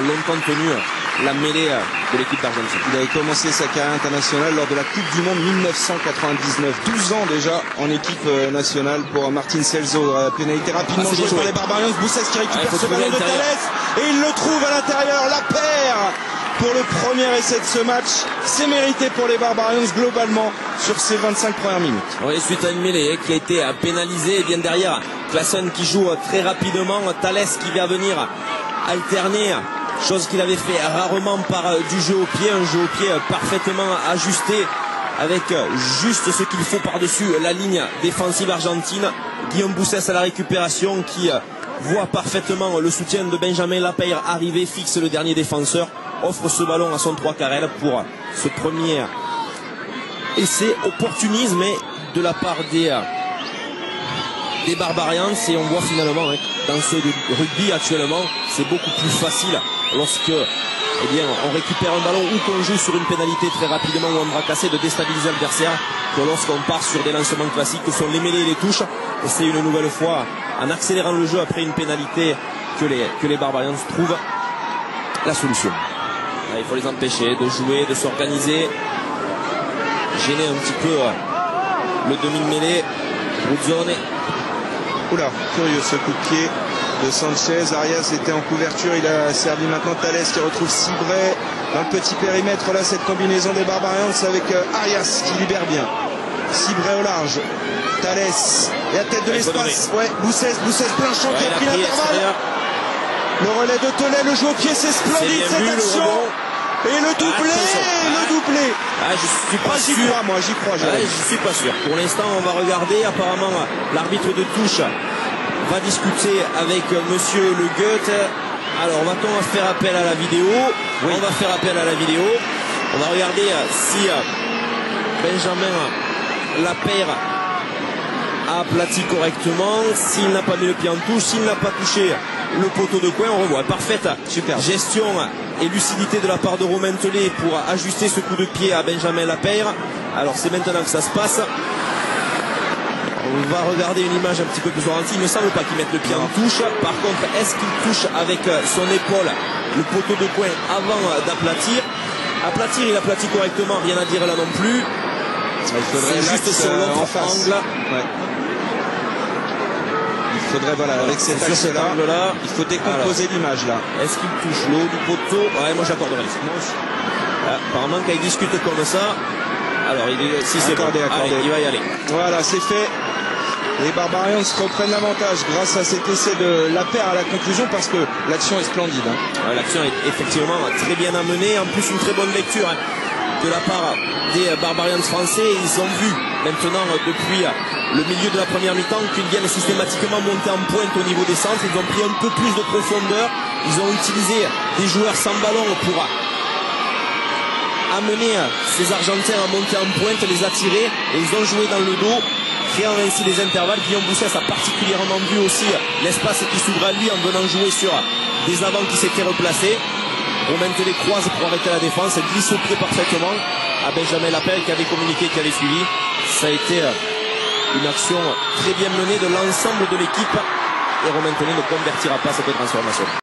longtemps tenu la mêlée de l'équipe d'Argentine. Il avait commencé sa carrière internationale lors de la Coupe du Monde 1999. 12 ans déjà en équipe nationale pour Martín Celso. Pénalité rapidement jouée par les Barbarians. Boussès qui récupère ce ballon de Thalès et il le trouve à l'intérieur. La paire pour le premier essai de ce match. C'est mérité pour les Barbarians globalement sur ces 25 premières minutes. Oui, suite à une mêlée qui a été pénalisée. Et bien derrière, Claesson qui joue très rapidement. Thalès qui vient venir alterner. Chose qu'il avait fait rarement par du jeu au pied, un jeu au pied parfaitement ajusté avec juste ce qu'il faut par-dessus la ligne défensive argentine. Guillaume Boussès à la récupération qui voit parfaitement le soutien de Benjamin Lapeyre arriver, fixe le dernier défenseur, offre ce ballon à son 3-carrel pour ce premier essai opportunisme de la part des Barbarians. Et on voit finalement dans ce rugby actuellement c'est beaucoup plus facile lorsque on récupère un ballon ou qu'on joue sur une pénalité très rapidement ou un bras cassé de déstabiliser l'adversaire que lorsqu'on part sur des lancements classiques que sont les mêlées et les touches. Et c'est une nouvelle fois en accélérant le jeu après une pénalité que les Barbarians trouvent la solution. Là, il faut les empêcher de jouer, de s'organiser, gêner un petit peu le demi-mêlée. Ruzzone. Oula, curieux ce coup de pied de Sanchez. Arias était en couverture, il a servi maintenant Thalès qui retrouve Cibret dans le petit périmètre. Là, cette combinaison des Barbarians avec Arias qui libère bien. Cibret au large, Thalès et à tête de l'espace. Ouais, Boussès plein champ qui a pris l'intervalle. Le relais de Tollet, le jeu au pied, c'est splendide cette action. Et le doublé, je suis pas sûr. J'y crois, moi, j'y crois. Je suis pas sûr. Pour l'instant, on va regarder. Apparemment, l'arbitre de touche va discuter avec monsieur Le Goethe. Alors, va-t-on faire appel à la vidéo? Oui. On va faire appel à la vidéo. On va regarder si Benjamin Lapeyre a aplati correctement, s'il n'a pas mis le pied en touche, s'il n'a pas touché le poteau de coin. On revoit parfaite gestion et lucidité de la part de Romain Tellet pour ajuster ce coup de pied à Benjamin Lapeyre. Alors c'est maintenant que ça se passe. On va regarder une image un petit peu plus ralentie. Il ne semble pas qu'il mette le pied en touche. Par contre, est-ce qu'il touche avec son épaule le poteau de coin avant d'aplatir? Aplatir, il aplatit correctement, rien à dire là non plus. Il faudrait juste sur l'autre angle. Ouais. Il faudrait, voilà, avec cet axe-là, il faut décomposer l'image là. Est-ce qu'il touche l'eau du poteau? Ouais, moi j'accorderais. Apparemment quand il discute comme ça, alors si c'est accordé, il va y aller. Voilà, c'est fait. Les Barbarians reprennent l'avantage grâce à cet essai de Lapeyre à la conclusion parce que l'action est splendide. L'action est effectivement très bien amenée. En plus, une très bonne lecture de la part des Barbarians français. Ils ont vu maintenant depuis le milieu de la première mi-temps qu'ils viennent systématiquement monter en pointe au niveau des centres. Ils ont pris un peu plus de profondeur. Ils ont utilisé des joueurs sans ballon pour amener ces Argentins à monter en pointe, les attirer, et ils ont joué dans le dos, créant ainsi les intervalles. Guillaume Boussès a particulièrement vu aussi l'espace qui s'ouvre à lui en venant jouer sur des avants qui s'étaient replacés. Romain Tellet croise pour arrêter la défense, glisse au pied parfaitement à Benjamin Lapeyre qui avait communiqué, qui avait suivi. Ça a été une action très bien menée de l'ensemble de l'équipe et Romain Tellet ne convertira pas cette transformation.